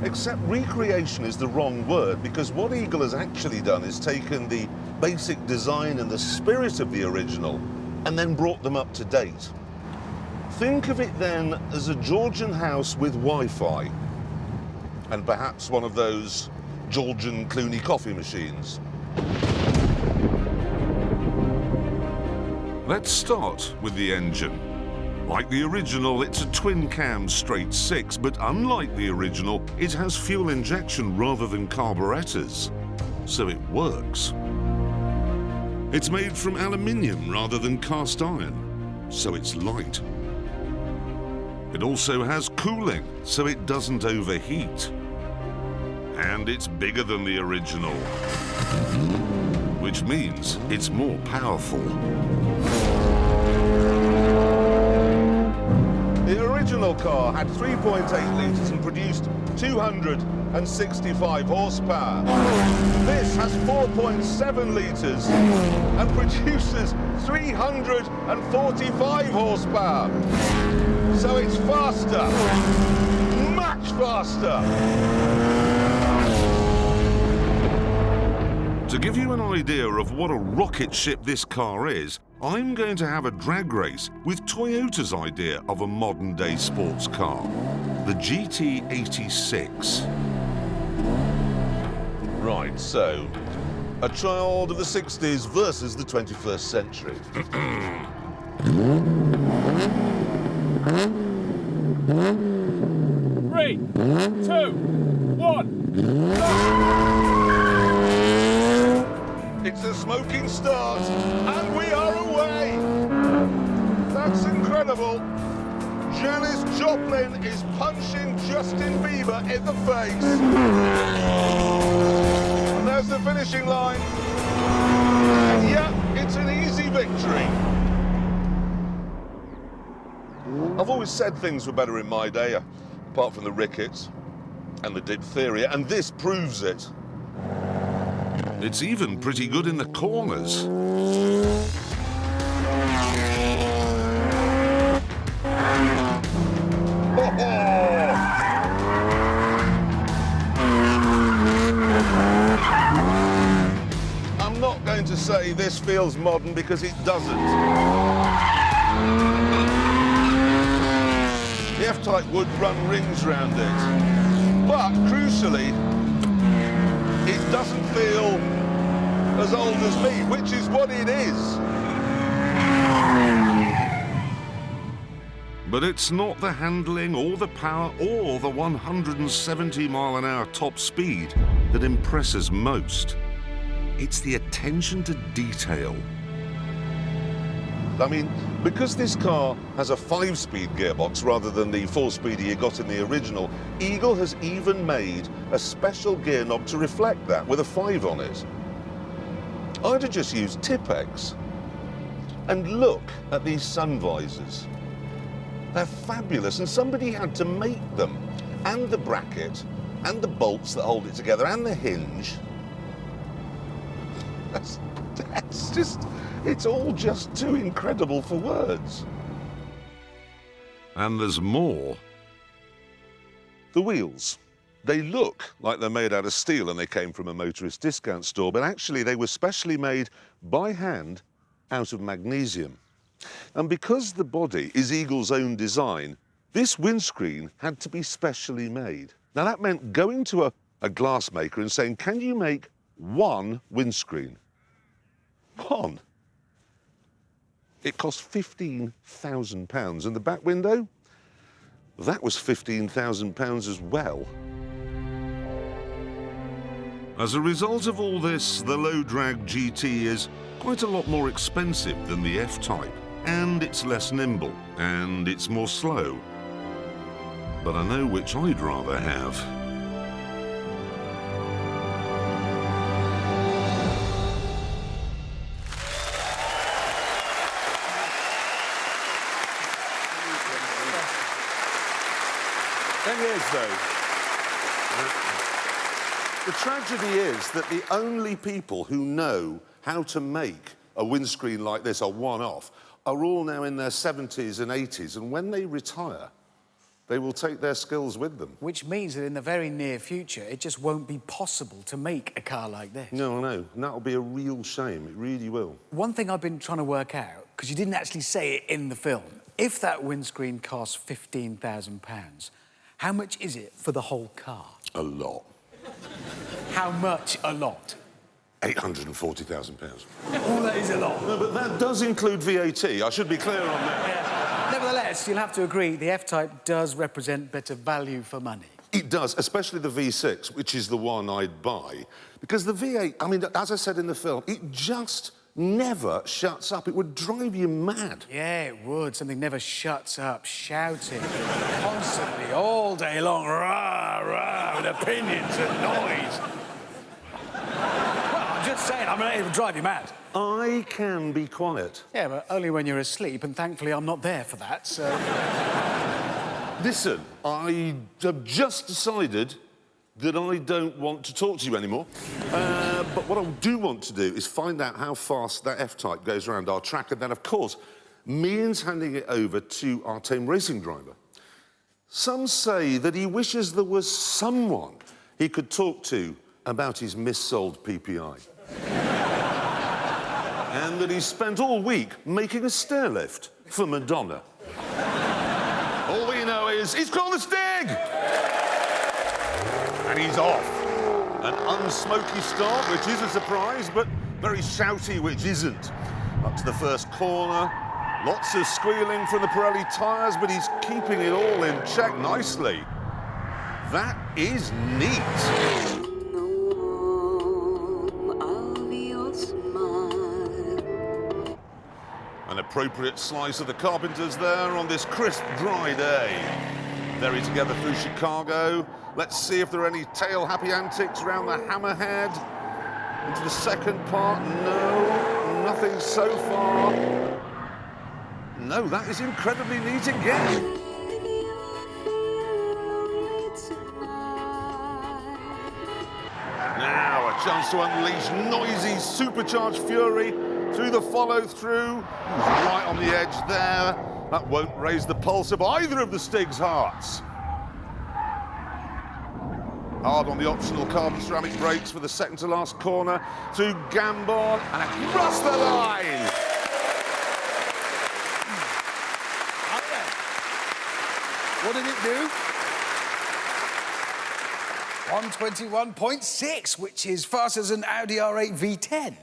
Except recreation is the wrong word, because what Eagle has actually done is taken the basic design and the spirit of the original and then brought them up to date. Think of it then as a Georgian house with Wi-Fi and perhaps one of those Georgian Clooney coffee machines. Let's start with the engine. Like the original, it's a twin-cam straight six, but unlike the original, it has fuel injection rather than carburetors, so it works. It's made from aluminium rather than cast iron, so it's light. It also has cooling, so it doesn't overheat. And it's bigger than the original, which means it's more powerful. The original car had 3.8 litres and produced 265 horsepower. This has 4.7 litres and produces 345 horsepower. So it's faster, much faster. To give you an idea of what a rocket ship this car is, I'm going to have a drag race with Toyota's idea of a modern-day sports car, the GT86. Right, so a child of the 60s versus the 21st century. 3, 2, 1. It's a smoking start, and we are away. That's incredible. Janis Joplin is punching Justin Bieber in the face. And there's the finishing line. And yeah, it's an easy victory. I've always said things were better in my day, apart from the rickets and the diphtheria, and this proves it. It's even pretty good in the corners. I'm not going to say this feels modern because it doesn't. The F-Type would run rings around it. But crucially, it doesn't feel as old as me, which is what it is. But it's not the handling or the power or the 170-mile-an-hour top speed that impresses most. It's the attention to detail. I mean, because this car has a 5-speed gearbox rather than the 4-speeder you got in the original, Eagle has even made a special gear knob to reflect that with a 5 on it. I'd have just used Tipex. And look at these sun visors. They're fabulous, and somebody had to make them. And the bracket, and the bolts that hold it together, and the hinge. That's just... It's all just too incredible for words. And there's more. The wheels. They look like they're made out of steel and they came from a motorist discount store, but actually they were specially made by hand out of magnesium. And because the body is Eagle's own design, this windscreen had to be specially made. Now that meant going to a glass maker and saying, can you make one windscreen? One. It cost £15,000. And the back window? That was £15,000 as well. As a result of all this, the low-drag GT is quite a lot more expensive than the F-Type, and it's less nimble, and it's more slow. But I know which I'd rather have. Thing is, though, the tragedy is that the only people who know how to make a windscreen like this, a one-off, are all now in their 70s and 80s, and when they retire, They will take their skills with them. Which means that in the very near future, it just won't be possible to make a car like this. No, I know. And that'll be a real shame. It really will. One thing I've been trying to work out, because you didn't actually say it in the film, if that windscreen costs £15,000, how much is it for the whole car? A lot. How much a lot? £840,000. All that is a lot. No, but that does include VAT. I should be clear on that. Yeah. Nevertheless, you'll have to agree the F-Type does represent better value for money. It does, especially the V6, which is the one I'd buy. Because the V8, I mean, as I said in the film, it just never shuts up. It would drive you mad. Yeah, it would. Something never shuts up, shouting constantly, all day long, rah, rah, with opinions and noise. Well, I'm just saying, it would drive you mad. I can be quiet. Yeah, but only when you're asleep, and thankfully I'm not there for that, so... Listen, I have just decided that I don't want to talk to you anymore. But what I do want to do is find out how fast that F-Type goes around our track, and then, of course, means handing it over to our tame racing driver. Some say that he wishes there was someone he could talk to about his missold PPI. And that he spent all week making a stair lift for Madonna. All we know is he's called the Stig! And he's off. An unsmoky start, which is a surprise, but very shouty, which isn't. Up to the first corner, lots of squealing from the Pirelli tyres, but he's keeping it all in check nicely. That is neat. An appropriate slice of the Carpenters there on this crisp, dry day. Very together through Chicago. Let's see if there are any tail-happy antics around the Hammerhead. Into the second part, no, nothing so far. No, that is incredibly neat again. Now, a chance to unleash noisy, supercharged fury through the follow-through. Right on the edge there. That won't raise the pulse of either of the Stig's hearts. Hard on the optional carbon ceramic brakes for the second-to-last corner. Through Gambon and across the line. What did it do? 121.6, which is faster than an Audi R8 V10.